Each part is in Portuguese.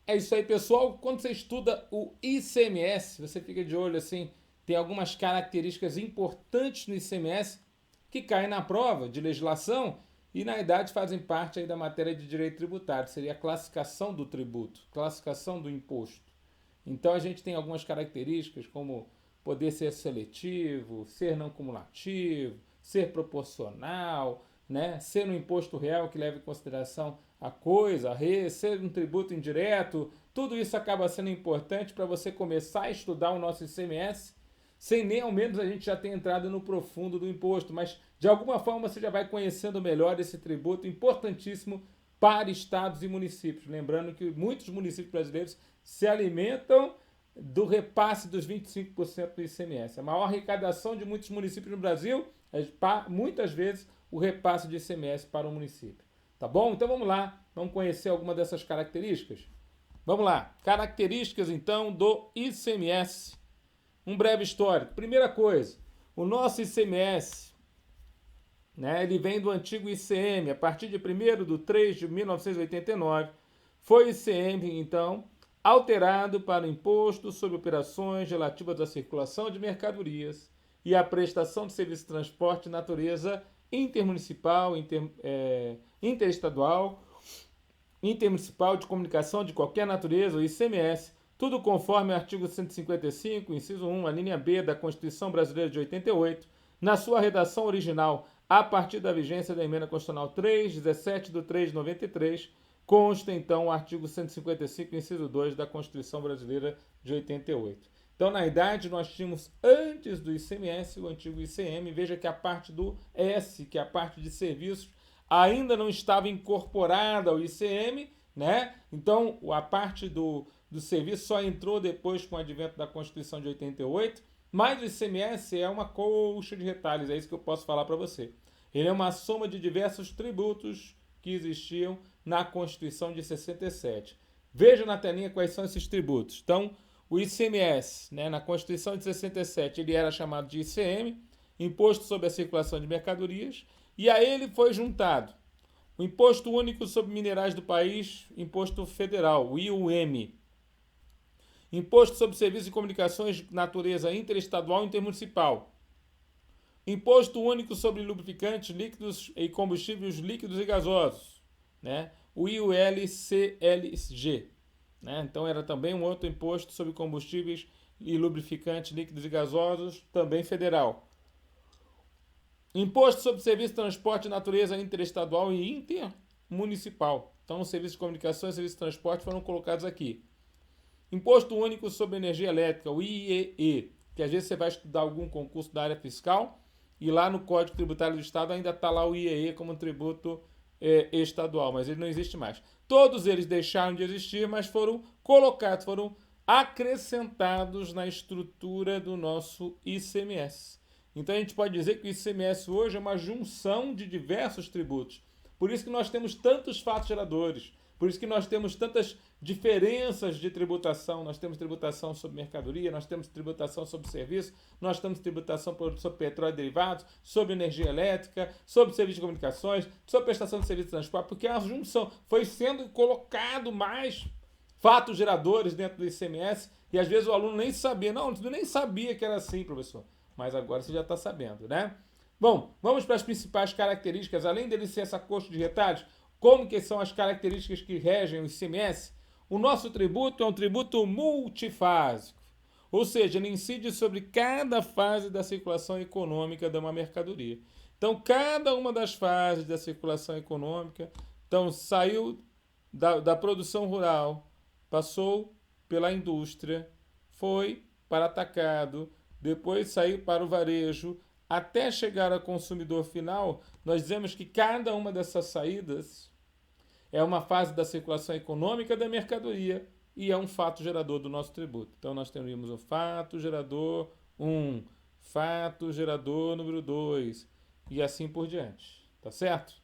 É isso aí, pessoal. Quando você estuda o ICMS, você fica de olho assim, tem algumas características importantes no ICMS que caem na prova de legislação e na idade fazem parte aí da matéria de direito tributário. Seria a classificação do tributo, classificação do imposto. Então a gente tem algumas características como poder ser seletivo, ser não cumulativo, ser proporcional, né? Ser um imposto real que leve em consideração a coisa, a res, ser um tributo indireto. Tudo isso acaba sendo importante para você começar a estudar o nosso ICMS, sem nem ao menos a gente já ter entrado no profundo do imposto, mas de alguma forma você já vai conhecendo melhor esse tributo importantíssimo para estados e municípios. Lembrando que muitos municípios brasileiros se alimentam do repasse dos 25% do ICMS. A maior arrecadação de muitos municípios no Brasil é, muitas vezes, o repasse de ICMS para o município. Tá bom? Então vamos lá, vamos conhecer alguma dessas características? Vamos lá. Características, então, do ICMS. Um breve histórico. Primeira coisa, o nosso ICMS, né, ele vem do antigo ICM, a partir de 1º de 3 de 1989, foi o ICM, então, alterado para o Imposto sobre Operações Relativas à Circulação de Mercadorias e à Prestação de Serviço de Transporte de Natureza Intermunicipal, Interestadual, Intermunicipal de Comunicação de qualquer natureza, o ICMS, tudo conforme o artigo 155, inciso 1, a linha B da Constituição Brasileira de 88, na sua redação original, a partir da vigência da Emenda Constitucional 3, 17 de 3 de 93, consta então o artigo 155, inciso 2 da Constituição Brasileira de 88. Então, na idade, nós tínhamos antes do ICMS o antigo ICM. Veja que a parte do S, que é a parte de serviços, ainda não estava incorporada ao ICM, né? Então, a parte do serviço só entrou depois com o advento da Constituição de 88, mas o ICMS é uma colcha de retalhos, é isso que eu posso falar para você. Ele é uma soma de diversos tributos que existiam na Constituição de 67. Veja na telinha quais são esses tributos. Então, o ICMS, né, na Constituição de 67, ele era chamado de ICM, Imposto sobre a Circulação de Mercadorias, e a ele foi juntado o Imposto Único sobre Minerais do País, Imposto Federal, o IUM, Imposto sobre Serviços de Comunicações de Natureza Interestadual e Intermunicipal, Imposto Único sobre Lubrificantes Líquidos e Combustíveis Líquidos e Gasosos, né? O IULCLG. Né? Então era também um outro imposto sobre combustíveis e lubrificantes líquidos e gasosos, também federal. Imposto sobre Serviço de Transporte de Natureza Interestadual e Intermunicipal. Então, os serviços de comunicação e serviços de transporte foram colocados aqui. Imposto Único sobre Energia Elétrica, o IEE, que às vezes você vai estudar algum concurso da área fiscal e lá no Código Tributário do Estado ainda está lá o IEE como tributo estadual, mas ele não existe mais. Todos eles deixaram de existir, mas foram colocados, foram acrescentados na estrutura do nosso ICMS. Então a gente pode dizer que o ICMS hoje é uma junção de diversos tributos. Por isso que nós temos tantos fatos geradores, por isso que nós temos tantas diferenças de tributação. Nós temos tributação sobre mercadoria, nós temos tributação sobre serviço, nós temos tributação sobre petróleo e derivados, sobre energia elétrica, sobre serviço de comunicações, sobre prestação de serviço de transporte, porque a junção foi sendo colocado mais fatos geradores dentro do ICMS e às vezes o aluno nem sabia. Não, eu nem sabia que era assim, professor. Mas agora você já está sabendo, né? Bom, vamos para as principais características. Além dele ser essa coxa de retalhos, como que são as características que regem o ICMS? O nosso tributo é um tributo multifásico, ou seja, ele incide sobre cada fase da circulação econômica de uma mercadoria. Então, cada uma das fases da circulação econômica, então saiu da produção rural, passou pela indústria, foi para atacado, depois saiu para o varejo, até chegar ao consumidor final, nós dizemos que cada uma dessas saídas é uma fase da circulação econômica da mercadoria e é um fato gerador do nosso tributo. Então nós teríamos o fato gerador 1, fato gerador número 2 e assim por diante. Tá certo?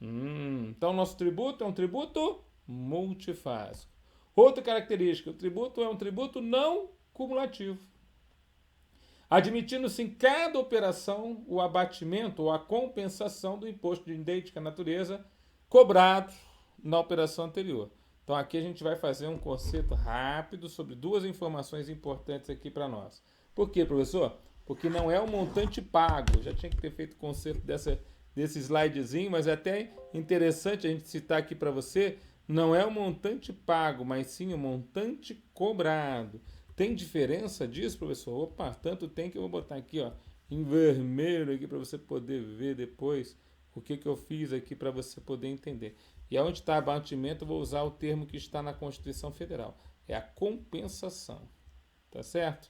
Então nosso tributo é um tributo multifásico. Outra característica, o tributo é um tributo não cumulativo, admitindo-se em cada operação o abatimento ou a compensação do imposto de idêntica natureza cobrado na operação anterior. Então aqui a gente vai fazer um conceito rápido sobre duas informações importantes aqui para nós. Por quê, professor? Porque não é o montante pago. Já tinha que ter feito o conceito desse slidezinho, mas é até interessante a gente citar aqui para você. Não é o montante pago, mas sim o montante cobrado. Tem diferença disso, professor? Opa, tanto tem que eu vou botar aqui, ó, em vermelho aqui para você poder ver depois o que eu fiz aqui para você poder entender. E onde está abatimento, eu vou usar o termo que está na Constituição Federal. É a compensação. Tá certo?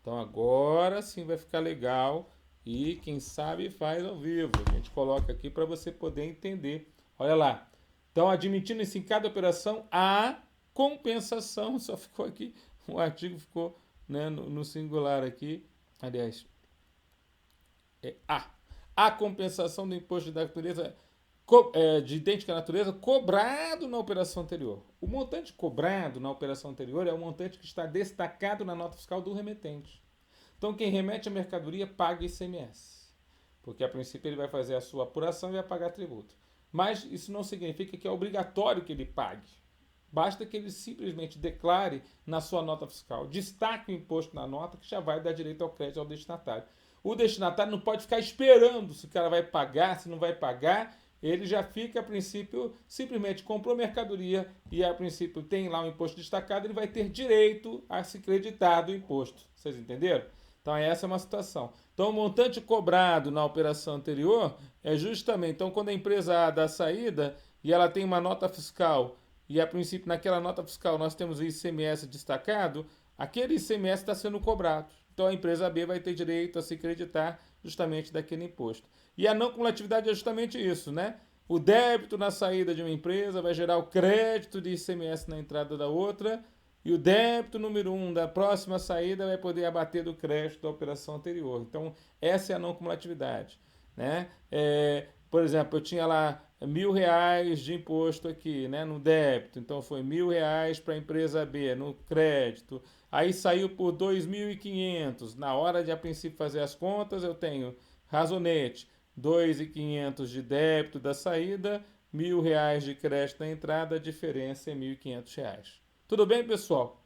Então agora sim vai ficar legal e quem sabe faz ao vivo. A gente coloca aqui para você poder entender. Olha lá. Então, admitindo-se em cada operação a compensação, só ficou aqui, o artigo ficou, né, no singular aqui, aliás, é a compensação do imposto de natureza de idêntica natureza cobrado na operação anterior. O montante cobrado na operação anterior é o montante que está destacado na nota fiscal do remetente. Então, quem remete a mercadoria paga ICMS, porque a princípio ele vai fazer a sua apuração e vai pagar tributo. Mas isso não significa que é obrigatório que ele pague. Basta que ele simplesmente declare na sua nota fiscal, destaque o imposto na nota, que já vai dar direito ao crédito ao destinatário. O destinatário não pode ficar esperando se o cara vai pagar, se não vai pagar. Ele já fica, a princípio, simplesmente comprou mercadoria e, a princípio, tem lá um imposto destacado, ele vai ter direito a se creditar do imposto. Vocês entenderam? Então, essa é uma situação. Então, o montante cobrado na operação anterior é justamente... Então, quando a empresa A dá saída e ela tem uma nota fiscal e, a princípio, naquela nota fiscal nós temos o ICMS destacado, aquele ICMS está sendo cobrado. Então, a empresa B vai ter direito a se creditar justamente daquele imposto. E a não cumulatividade é justamente isso, né? O débito na saída de uma empresa vai gerar o crédito de ICMS na entrada da outra, e o débito número 1 da próxima saída vai poder abater do crédito da operação anterior. Então, essa é a não cumulatividade, né? Por exemplo, eu tinha lá R$1.000 de imposto aqui, né, no débito. Então, foi R$1.000 para a empresa B, no crédito. Aí saiu por 2.500. Na hora de, a princípio, fazer as contas, eu tenho razonete, 2.500 de débito da saída, R$1.000 de crédito na entrada, a diferença é R$1.500. Tudo bem, pessoal?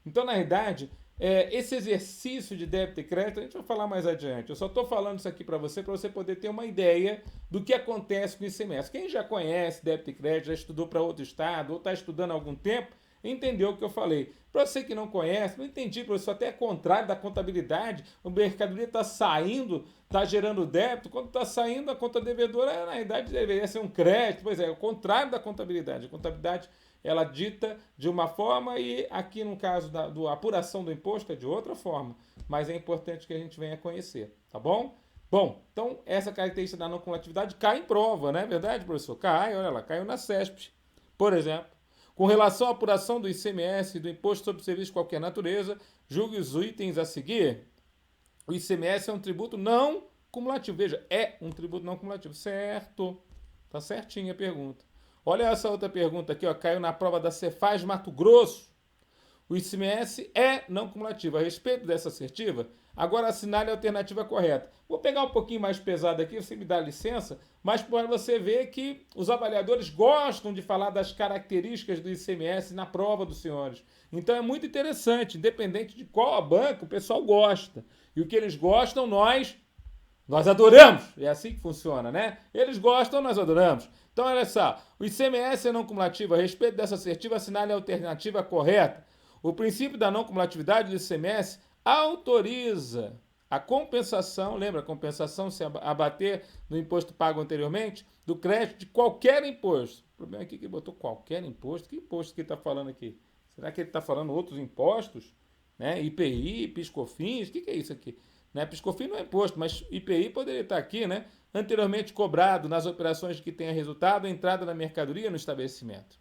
Então, na verdade, esse exercício de débito e crédito, a gente vai falar mais adiante. Eu só estou falando isso aqui para você poder ter uma ideia do que acontece com o ICMS. Quem já conhece débito e crédito, já estudou para outro estado, ou está estudando há algum tempo, entendeu o que eu falei. Para você que não conhece, não entendi, professor, até é contrário da contabilidade, o mercadoria está saindo, está gerando débito, quando está saindo a conta devedora, na verdade, deveria ser um crédito. Pois é, o contrário da contabilidade. A contabilidade, ela dita de uma forma e aqui no caso da apuração do imposto é de outra forma, mas é importante que a gente venha conhecer, tá bom? Bom, então essa característica da não cumulatividade cai em prova, não é verdade, professor? Cai, olha lá, caiu na CESP, por exemplo. Com relação à apuração do ICMS e do Imposto sobre Serviços de Qualquer Natureza, julgue os itens a seguir. O ICMS é um tributo não cumulativo. Veja, é um tributo não cumulativo. Certo. Tá certinha a pergunta. Olha essa outra pergunta aqui, ó, caiu na prova da Cefaz Mato Grosso. O ICMS é não cumulativo. A respeito dessa assertiva, agora assinale a alternativa correta. Vou pegar um pouquinho mais pesado aqui, você me dá licença, mas para você ver que os avaliadores gostam de falar das características do ICMS na prova dos senhores. Então é muito interessante, independente de qual a banca, o pessoal gosta. E o que eles gostam, nós adoramos. É assim que funciona, né? Eles gostam, nós adoramos. Então, olha só, o ICMS é não cumulativo. A respeito dessa assertiva, assinale a alternativa correta. O princípio da não cumulatividade do ICMS autoriza a compensação, lembra, a compensação se abater do imposto pago anteriormente, do crédito de qualquer imposto. O problema aqui é que ele botou qualquer imposto. Que imposto que ele está falando aqui? Será que ele está falando outros impostos? Né? IPI, PIS/COFINS, o que é isso aqui? Né? PIS/COFINS não é imposto, mas IPI poderia estar aqui, né? Anteriormente cobrado nas operações que tenha resultado a entrada da mercadoria no estabelecimento.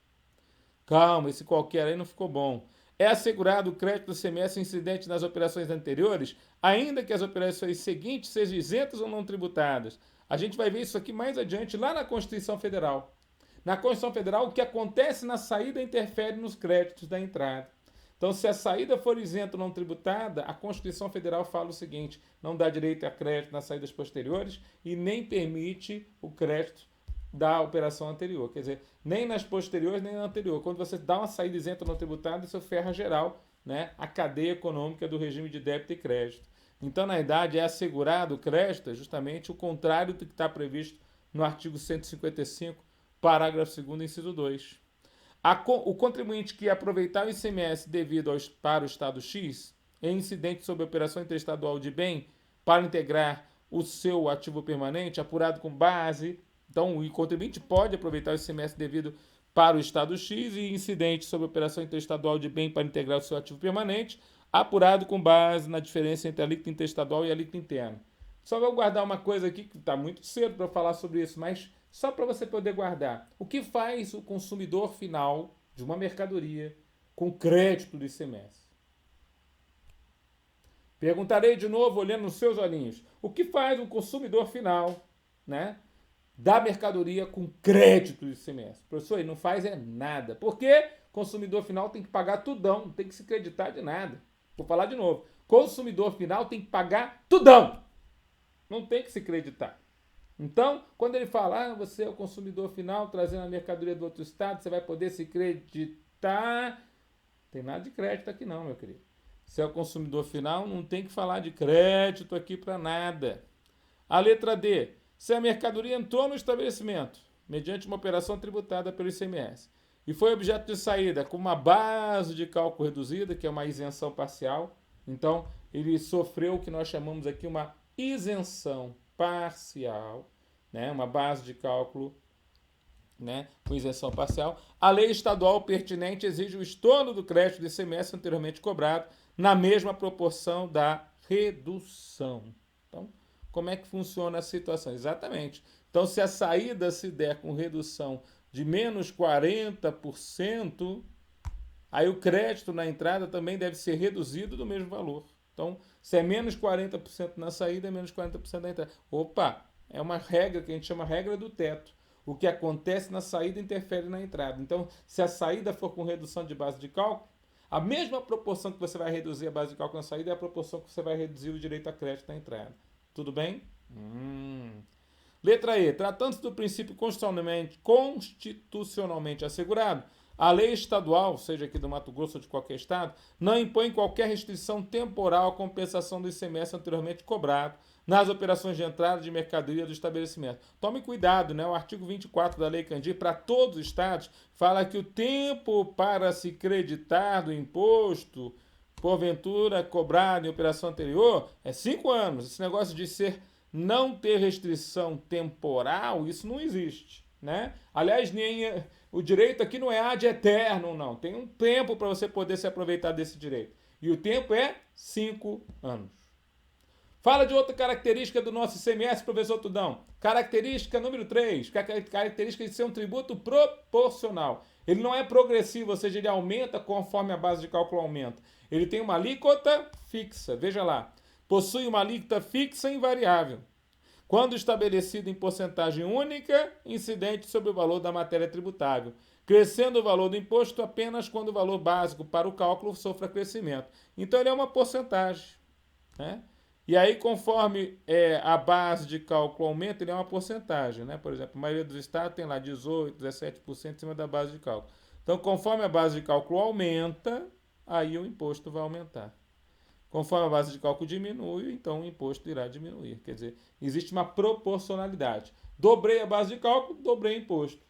Calma, esse qualquer aí não ficou bom. É assegurado o crédito do ICMS incidente nas operações anteriores, ainda que as operações seguintes sejam isentas ou não tributadas. A gente vai ver isso aqui mais adiante, lá na Constituição Federal. Na Constituição Federal, o que acontece na saída interfere nos créditos da entrada. Então, se a saída for isenta ou não tributada, a Constituição Federal fala o seguinte: não dá direito a crédito nas saídas posteriores e nem permite o crédito da operação anterior. Quer dizer, nem nas posteriores, nem na anterior. Quando você dá uma saída isenta no tributado, isso ferra geral, né, a cadeia econômica do regime de débito e crédito. Então, na verdade, é assegurado o crédito, é justamente o contrário do que está previsto no artigo 155, parágrafo 2º, inciso 2. O contribuinte que aproveitar o ICMS devido para o Estado X em incidente sobre operação interestadual de bem para integrar o seu ativo permanente, apurado com base. Então, o contribuinte pode aproveitar o ICMS devido para o Estado X e incidente sobre operação interestadual de bem para integrar o seu ativo permanente, apurado com base na diferença entre a alíquota interestadual e a alíquota interna. Só vou guardar uma coisa aqui, que está muito cedo para falar sobre isso, mas só para você poder guardar. O que faz o consumidor final de uma mercadoria com crédito do ICMS? Perguntarei de novo, olhando nos seus olhinhos. O que faz o consumidor final, né, da mercadoria com crédito do ICMS? Professor, ele não faz nada. Por quê? Consumidor final tem que pagar tudão, não tem que se creditar de nada. Vou falar de novo. Consumidor final tem que pagar tudão. Não tem que se creditar. Então, quando ele fala, você é o consumidor final, trazendo a mercadoria do outro estado, você vai poder se creditar. Não tem nada de crédito aqui não, meu querido. Se é o consumidor final, não tem que falar de crédito aqui para nada. A letra D. Se a mercadoria entrou no estabelecimento, mediante uma operação tributada pelo ICMS, e foi objeto de saída com uma base de cálculo reduzida, que é uma isenção parcial, então ele sofreu o que nós chamamos aqui uma isenção parcial, né? Uma base de cálculo, né, com isenção parcial. A lei estadual pertinente exige o estorno do crédito do ICMS anteriormente cobrado na mesma proporção da redução. Então, como é que funciona a situação? Exatamente. Então, se a saída se der com redução de menos 40%, aí o crédito na entrada também deve ser reduzido do mesmo valor. Então, se é menos 40% na saída, é menos 40% na entrada. Opa, é uma regra que a gente chama regra do teto. O que acontece na saída interfere na entrada. Então, se a saída for com redução de base de cálculo, a mesma proporção que você vai reduzir a base de cálculo na saída é a proporção que você vai reduzir o direito a crédito na entrada. Tudo bem? Letra E. Tratando-se do princípio constitucionalmente assegurado, a lei estadual, seja aqui do Mato Grosso ou de qualquer estado, não impõe qualquer restrição temporal à compensação do ICMS anteriormente cobrado nas operações de entrada de mercadoria do estabelecimento. Tome cuidado, né? O artigo 24 da Lei Candir, para todos os estados, fala que o tempo para se creditar do imposto, porventura cobrado em operação anterior, é 5 anos. Esse negócio de não ter restrição temporal, isso não existe, né? Aliás, nem o direito aqui não é ad eterno, não. Tem um tempo para você poder se aproveitar desse direito. E o tempo é 5 anos. Fala de outra característica do nosso ICMS, professor Tudão. Característica número 3, que é a característica de ser um tributo proporcional. Ele não é progressivo, ou seja, ele aumenta conforme a base de cálculo aumenta. Ele tem uma alíquota fixa, veja lá. Possui uma alíquota fixa e invariável, quando estabelecido em porcentagem única, incidente sobre o valor da matéria tributável, crescendo o valor do imposto apenas quando o valor básico para o cálculo sofra crescimento. Então, ele é uma porcentagem, né? E aí, conforme a base de cálculo aumenta, ele é uma porcentagem, né? Por exemplo, a maioria dos estados tem lá 18%, 17% em cima da base de cálculo. Então, conforme a base de cálculo aumenta, aí o imposto vai aumentar. Conforme a base de cálculo diminui, então o imposto irá diminuir. Quer dizer, existe uma proporcionalidade. Dobrei a base de cálculo, dobrei o imposto.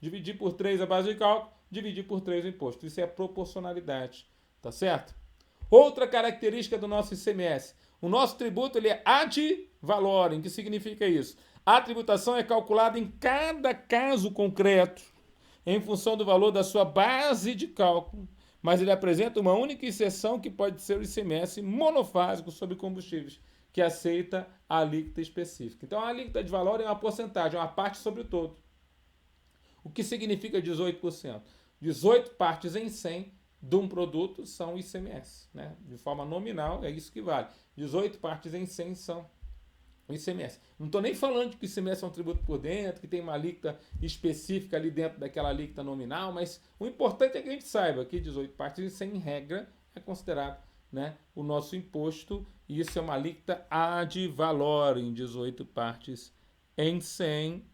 Dividi por 3 a base de cálculo, dividi por 3 o imposto. Isso é a proporcionalidade, tá certo? Outra característica do nosso ICMS. O nosso tributo ele é ad valorem. O que significa isso? A tributação é calculada em cada caso concreto, em função do valor da sua base de cálculo, mas ele apresenta uma única exceção que pode ser o ICMS monofásico sobre combustíveis, que aceita a alíquota específica. Então, a alíquota de valor é uma porcentagem, é uma parte sobre o todo. O que significa 18%? 18 partes em 100 de um produto são ICMS, né? De forma nominal, é isso que vale. 18 partes em 100 são ICMS. Não estou nem falando de que o ICMS é um tributo por dentro, que tem uma alíquota específica ali dentro daquela alíquota nominal, mas o importante é que a gente saiba que 18 partes em 100, em regra, é considerado, né, o nosso imposto, e isso é uma alíquota ad valorem, 18 partes em 100,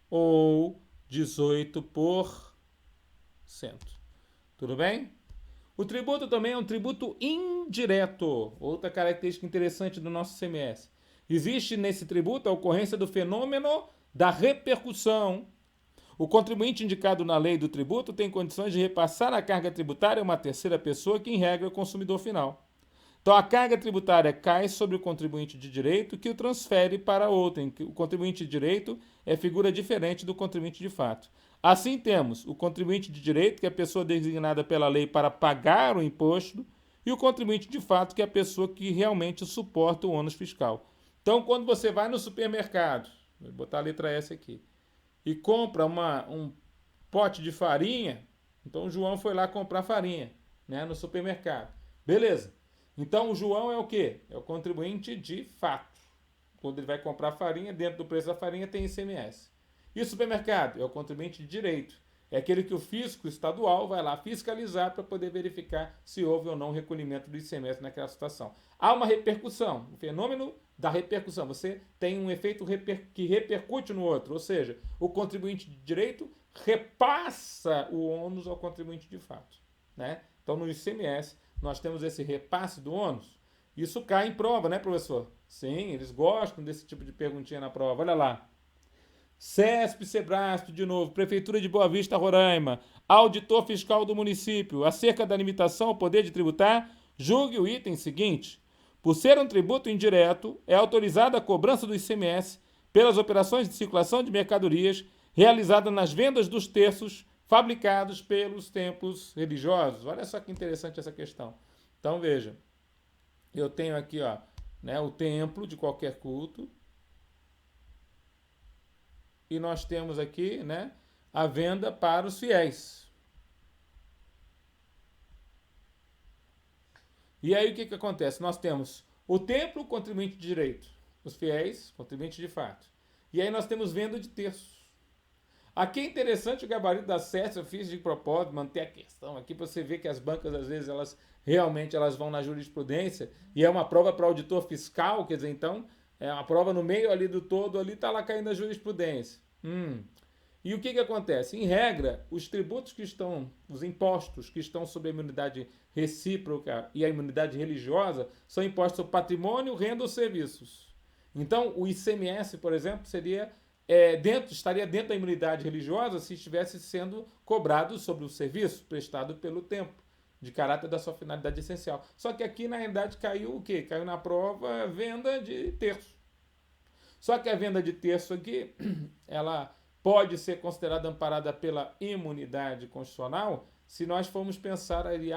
ou 18%. Tudo bem? O tributo também é um tributo indireto. Outra característica interessante do nosso ICMS. Existe nesse tributo a ocorrência do fenômeno da repercussão. O contribuinte indicado na lei do tributo tem condições de repassar a carga tributária a uma terceira pessoa, que em regra é o consumidor final. Então a carga tributária cai sobre o contribuinte de direito, que o transfere para outro. O contribuinte de direito é figura diferente do contribuinte de fato. Assim temos o contribuinte de direito, que é a pessoa designada pela lei para pagar o imposto, e o contribuinte de fato, que é a pessoa que realmente suporta o ônus fiscal. Então, quando você vai no supermercado, vou botar a letra S aqui, e compra um pote de farinha, então o João foi lá comprar farinha, né, no supermercado. Beleza. Então o João é o quê? É o contribuinte de fato. Quando ele vai comprar farinha, dentro do preço da farinha tem ICMS. E o supermercado? É o contribuinte de direito. É aquele que o fisco estadual vai lá fiscalizar para poder verificar se houve ou não recolhimento do ICMS naquela situação. Há uma repercussão, o fenômeno da repercussão. Você tem um efeito que repercute no outro, ou seja, o contribuinte de direito repassa o ônus ao contribuinte de fato, né? Então, no ICMS, nós temos esse repasse do ônus. Isso cai em prova, né, professor? Sim, eles gostam desse tipo de perguntinha na prova. Olha lá. CESP, Sebrasp, de novo, Prefeitura de Boa Vista, Roraima, auditor fiscal do município, acerca da limitação ao poder de tributar, julgue o item seguinte. Por ser um tributo indireto, é autorizada a cobrança do ICMS pelas operações de circulação de mercadorias realizadas nas vendas dos terços fabricados pelos templos religiosos. Olha só que interessante essa questão. Então, veja, eu tenho aqui, ó, né, o templo de qualquer culto, e nós temos aqui, né, a venda para os fiéis. E aí o que acontece? Nós temos o templo, contribuinte de direito, os fiéis, contribuinte de fato. E aí nós temos venda de terços. Aqui é interessante o gabarito da SES, eu fiz de propósito, manter a questão aqui, para você ver que as bancas, às vezes, elas realmente vão na jurisprudência, e é uma prova para auditor fiscal, quer dizer, então, é uma prova no meio ali do todo, ali está lá caindo a jurisprudência. E o que acontece? Em regra, os tributos que estão, os impostos que estão sob a imunidade recíproca e a imunidade religiosa, são impostos sobre patrimônio, renda ou serviços. Então, o ICMS, por exemplo, estaria dentro da imunidade religiosa se estivesse sendo cobrado sobre o serviço prestado pelo templo, de caráter da sua finalidade essencial. Só que aqui, na realidade, caiu o quê? Caiu na prova venda de terço. Só que a venda de terço aqui, ela pode ser considerada amparada pela imunidade constitucional se nós formos pensar ali,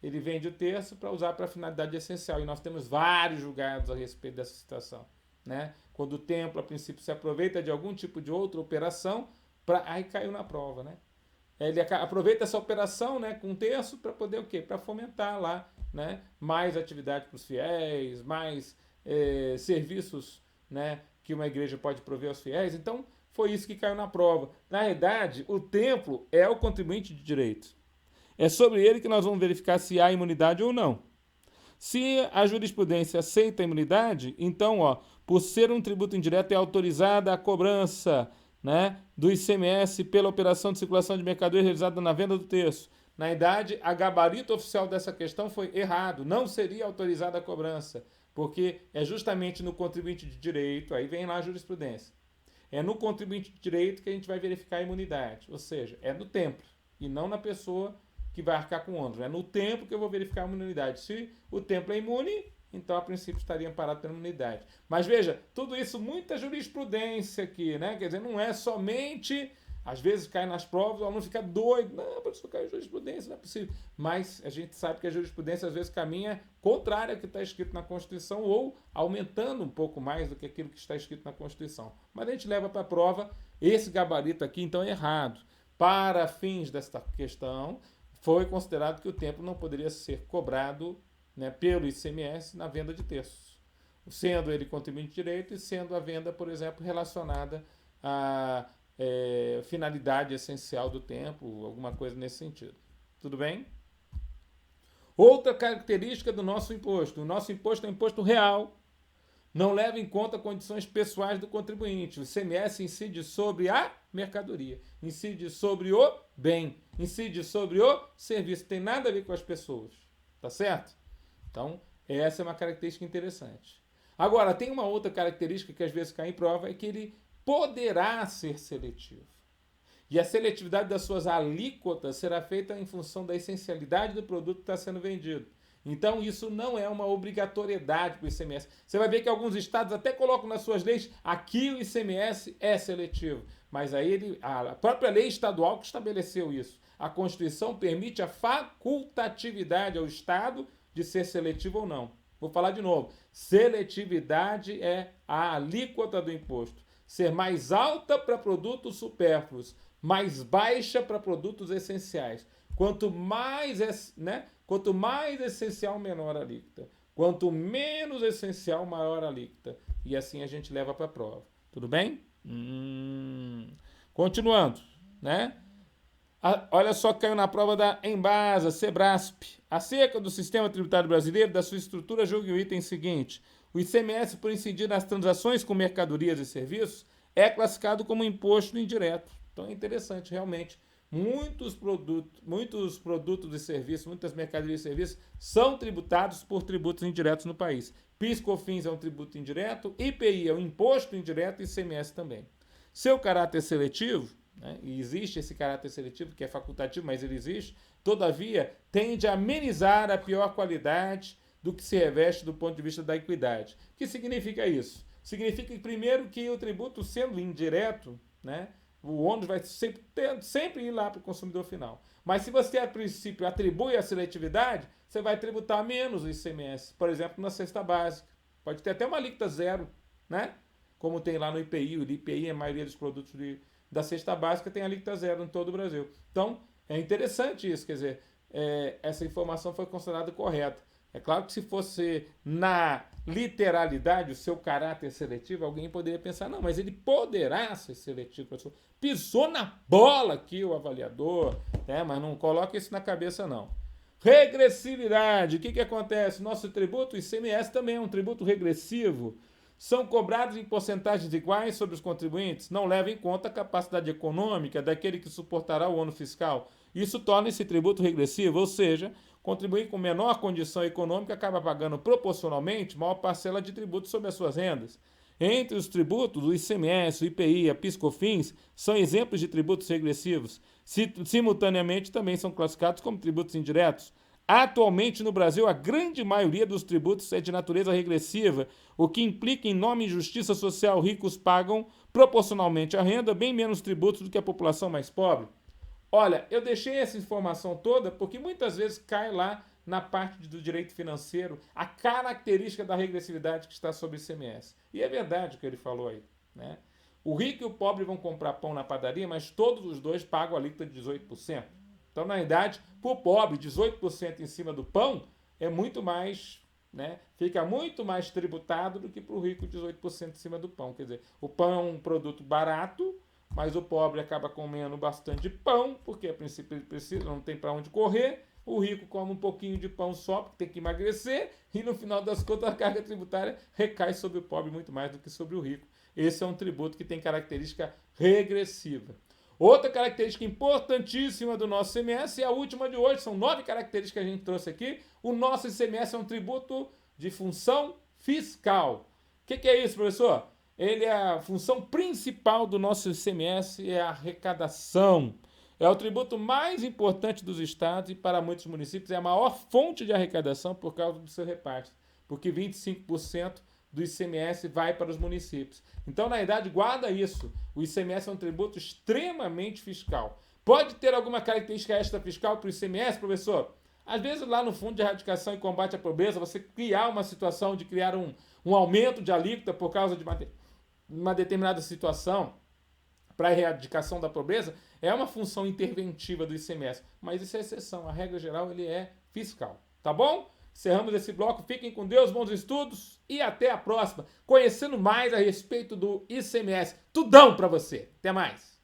ele vende o terço para usar para a finalidade essencial. E nós temos vários julgados a respeito dessa situação, né? Quando o templo, a princípio, se aproveita de algum tipo de outra operação, aí caiu na prova, né? Ele aproveita essa operação, né, com um terço para poder o quê? Para fomentar lá, né, mais atividade para os fiéis, mais serviços, né, que uma igreja pode prover aos fiéis. Então, foi isso que caiu na prova. Na realidade, o templo é o contribuinte de direito. É sobre ele que nós vamos verificar se há imunidade ou não. Se a jurisprudência aceita a imunidade, então, por ser um tributo indireto, é autorizada a cobrança, né, do ICMS pela operação de circulação de mercadoria realizada na venda do terço. Na verdade, a gabarito oficial dessa questão foi errado. Não seria autorizada a cobrança, porque é justamente no contribuinte de direito, aí vem lá a jurisprudência, é no contribuinte de direito que a gente vai verificar a imunidade, ou seja, é no templo e não na pessoa que vai arcar com o ônus. É no templo que eu vou verificar a imunidade. Se o templo é imune, então a princípio estaria amparado pela imunidade. Mas veja, tudo isso, muita jurisprudência aqui, né? Quer dizer, não é somente, às vezes cai nas provas, o aluno fica doido. Não, professor, caiu jurisprudência, não é possível. Mas a gente sabe que a jurisprudência às vezes caminha contrária ao que está escrito na Constituição ou aumentando um pouco mais do que aquilo que está escrito na Constituição. Mas a gente leva para a prova esse gabarito aqui, então é errado. Para fins desta questão, foi considerado que o templo não poderia ser cobrado, né, pelo ICMS na venda de terços, sendo ele contribuinte de direito e sendo a venda, por exemplo, relacionada à finalidade essencial do templo, alguma coisa nesse sentido. Tudo bem? Outra característica do nosso imposto. O nosso imposto é um imposto real, não leva em conta condições pessoais do contribuinte. O ICMS incide sobre a mercadoria, incide sobre o bem, incide sobre o serviço. Tem nada a ver com as pessoas, tá certo? Então, essa é uma característica interessante. Agora, tem uma outra característica que às vezes cai em prova, é que ele poderá ser seletivo. E a seletividade das suas alíquotas será feita em função da essencialidade do produto que está sendo vendido. Então, isso não é uma obrigatoriedade para o ICMS. Você vai ver que alguns estados até colocam nas suas leis, aqui o ICMS é seletivo. Mas aí a própria lei estadual que estabeleceu isso. A Constituição permite a facultatividade ao Estado de ser seletivo ou não. Vou falar de novo. Seletividade é a alíquota do imposto ser mais alta para produtos supérfluos, mais baixa para produtos essenciais. Quanto mais essencial, menor a alíquota. Quanto menos essencial, maior a alíquota. E assim a gente leva para a prova. Tudo bem? Continuando, né? Olha só que caiu na prova da Embasa, Sebrasp. Acerca do sistema tributário brasileiro, da sua estrutura, julgue o item seguinte. O ICMS, por incidir nas transações com mercadorias e serviços, é classificado como imposto indireto. Então é interessante, realmente. Muitos produtos e serviços, muitas mercadorias e serviços são tributados por tributos indiretos no país. PIS/COFINS é um tributo indireto, IPI é um imposto indireto e ICMS também. Seu caráter seletivo, né, e existe esse caráter seletivo, que é facultativo, mas ele existe, todavia, tende a amenizar a pior qualidade do que se reveste do ponto de vista da equidade. O que significa isso? Significa, primeiro, que o tributo, sendo indireto, né, o ônus vai sempre ir lá para o consumidor final. Mas se você, a princípio, atribui a seletividade, você vai tributar menos o ICMS. Por exemplo, na cesta básica. Pode ter até uma alíquota zero, né? Como tem lá no IPI. O IPI, a maioria dos produtos da cesta básica, tem alíquota zero em todo o Brasil. Então, é interessante isso. Quer dizer, essa informação foi considerada correta. É claro que se fosse na literalidade o seu caráter seletivo, alguém poderia pensar, não, mas ele poderá ser seletivo. Pisou na bola aqui o avaliador, né? Mas não coloca isso na cabeça, não. Regressividade. O que acontece? Nosso tributo, o ICMS, também é um tributo regressivo. São cobrados em porcentagens iguais sobre os contribuintes, não leva em conta a capacidade econômica daquele que suportará o ônus fiscal. Isso torna esse tributo regressivo, ou seja, contribuir com menor condição econômica acaba pagando proporcionalmente maior parcela de tributos sobre as suas rendas. Entre os tributos, o ICMS, o IPI e a PIS/COFINS são exemplos de tributos regressivos. Simultaneamente, também são classificados como tributos indiretos. Atualmente, no Brasil, a grande maioria dos tributos é de natureza regressiva, o que implica enorme injustiça social. Ricos pagam proporcionalmente à renda bem menos tributos do que a população mais pobre. Olha, eu deixei essa informação toda porque muitas vezes cai lá na parte do direito financeiro a característica da regressividade que está sobre o ICMS. E é verdade o que ele falou aí, né? O rico e o pobre vão comprar pão na padaria, mas todos os dois pagam a alíquota de 18%. Então, na verdade, para o pobre, 18% em cima do pão é muito mais, né? Fica muito mais tributado do que para o rico 18% em cima do pão. Quer dizer, o pão é um produto barato, mas o pobre acaba comendo bastante pão, porque a princípio ele precisa, não tem para onde correr. O rico come um pouquinho de pão só, porque tem que emagrecer, e no final das contas a carga tributária recai sobre o pobre muito mais do que sobre o rico. Esse é um tributo que tem característica regressiva. Outra característica importantíssima do nosso ICMS é a última de hoje, são 9 características que a gente trouxe aqui. O nosso ICMS é um tributo de função fiscal. O que é isso, professor? Ele é a função principal do nosso ICMS, é a arrecadação. É o tributo mais importante dos estados e para muitos municípios é a maior fonte de arrecadação por causa do seu repasse, porque 25% do ICMS vai para os municípios. Então, na verdade, guarda isso. O ICMS é um tributo extremamente fiscal. Pode ter alguma característica extra fiscal para o ICMS, professor? Às vezes, lá no Fundo de Erradicação e Combate à Pobreza, você criar uma situação de criar um aumento de alíquota por causa de uma determinada situação para a erradicação da pobreza, é uma função interventiva do ICMS. Mas isso é exceção. A regra geral, ele é fiscal. Tá bom? Encerramos esse bloco. Fiquem com Deus, bons estudos e até a próxima. Conhecendo mais a respeito do ICMS. Tudão para você. Até mais.